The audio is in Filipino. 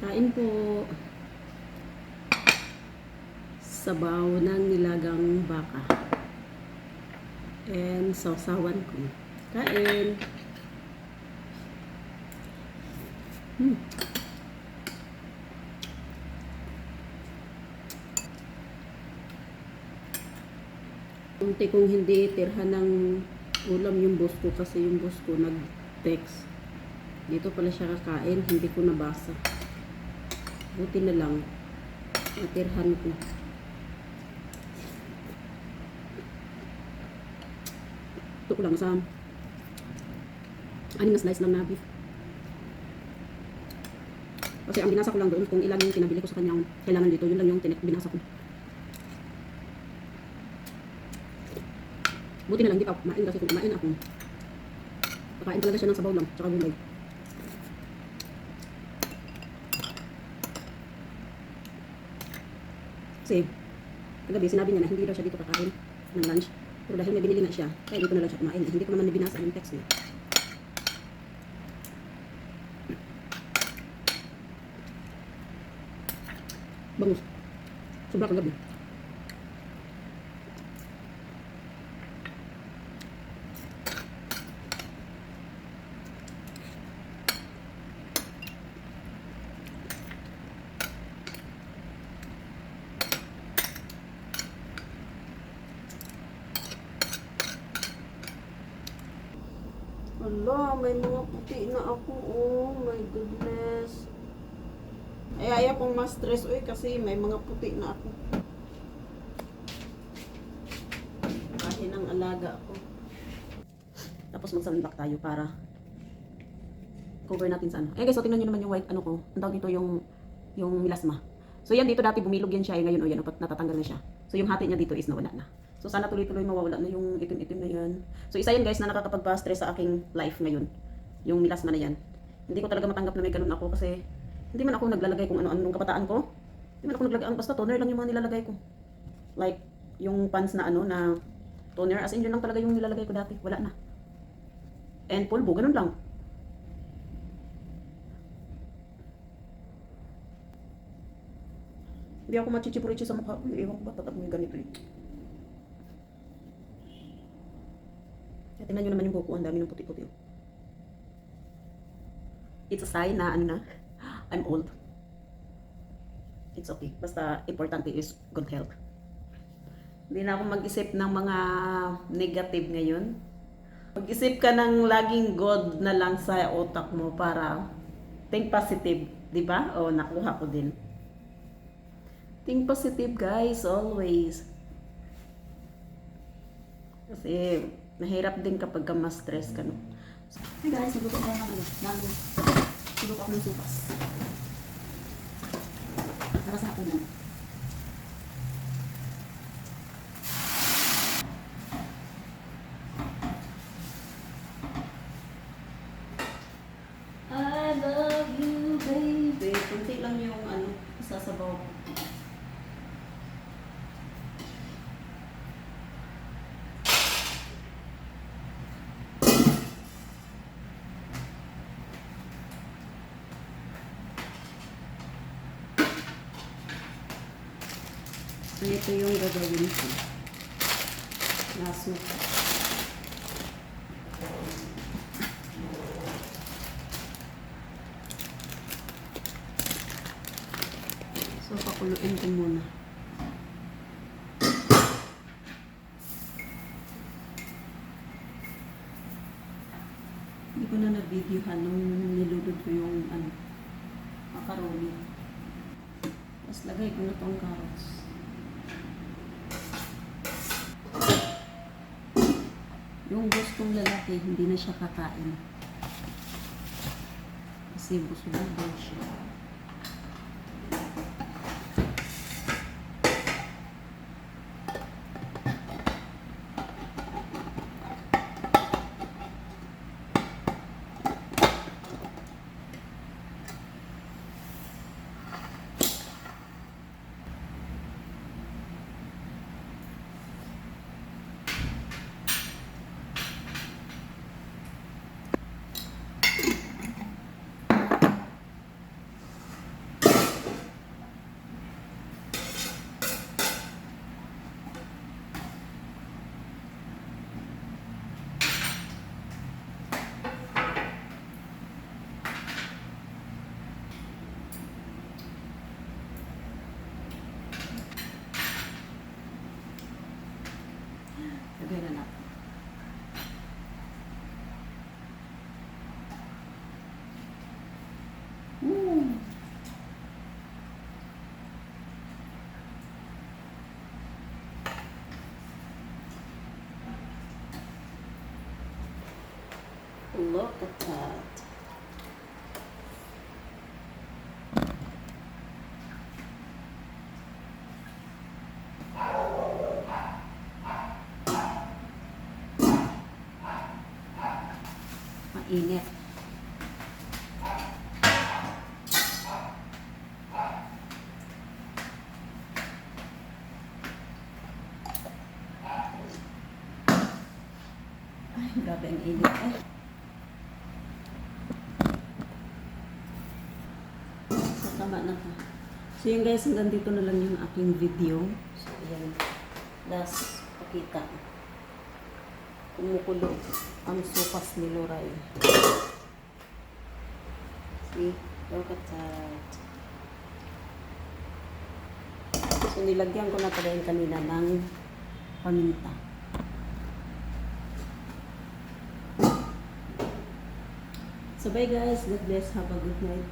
Kain po. Sabaw ng nilagang baka. And sausawan ko. Kain. Unti kong hindi tirhan ng ulam yung boss ko kasi yung boss ko nag-text. Dito pala siya kakain, hindi ko nabasa. Buti na lang, natirhan ko. Ito ko lang sa 6 na slice lang na beef. Kasi ang binasa ko lang doon kung ilan yung pinabili ko sa kanya kailangan dito, yun lang yung binasa ko. Buti na lang di pa kumain kasi kung kumain ako, kakain talaga siya ng sabaw lang, tsaka gulay. Kasi, kagabi sinabi niya na hindi daw siya dito kakain ng lunch. Pero dahil may binili na siya, kaya dito na lang siya kumain. Hindi ko naman nabinasa yung text niya. Bangus. Sobra kagabi. Hala, may mga puti na ako. Oh my goodness. Ay, ayaw kong ma-stress kasi may mga puti na ako. Kain ng alaga ako. Tapos mag-sunblock tayo para cover natin sa ano. Eh guys, so tingnan nyo naman yung white ano ko. Ang tawag dito yung milasma. So yan dito dati bumilog yan siya. Ngayon yan, natatanggal na siya. So yung hati niya dito is nawala na. So sana tuloy-tuloy mawawala na yung itim-itim na yan. So isa yan guys na nakakapagpa-stress sa aking life ngayon. Yung milasma na yan. Hindi ko talaga matanggap na may ganun ako kasi hindi man ako naglalagay kung ano-ano nung kabataan ko. Hindi man ako naglalagay. Basta toner lang yung mga nilalagay ko. Like yung pants na ano na toner. As in yun lang talaga yung nilalagay ko dati. Wala na. And pulbo. Ganun lang. Hindi ako machichipurichi sa mukha. Uy, ewan ko ba tatag mo yung ganito eh. Tingnan nyo naman yung buko, ang dami ng puti-puti. It's a sign na ano na, I'm old. It's okay. Basta importante is good health. Hindi na ako mag-isip ng mga negative ngayon. Mag-isip ka ng laging good na lang sa utak mo para think positive, di ba? O, nakuha ko din. Think positive guys, always. Kasi mahirap din kapag ka ma-stress ka, no? Hey guys, nagluto ako ng ano, nagluto ako ng supas. Para sa hapunan. I love you, baby. Kunti lang yung ano, sasabaw ko. Ito yung gagawin ko. Nasuka. So, pakuluin ko muna. Hindi ko na na-videohan nung nilulod ko yung ano, macaroni. Tapos lagay ko na tong carrots. Yung gustong lalaki, hindi na siya kakain. Kasi busog na daw siya. Look at that. Mainit. Ay, grabe ang init eh. So, tama na pa. So, yun guys, hanggang dito na lang yung aking video. So, ayan. Last, pakita. Kumukulo ang sopas ni Loray. See? Look at that. So, nilagyan ko na pala yung kanina ng paminta. So, bye guys. God bless. Have a good night.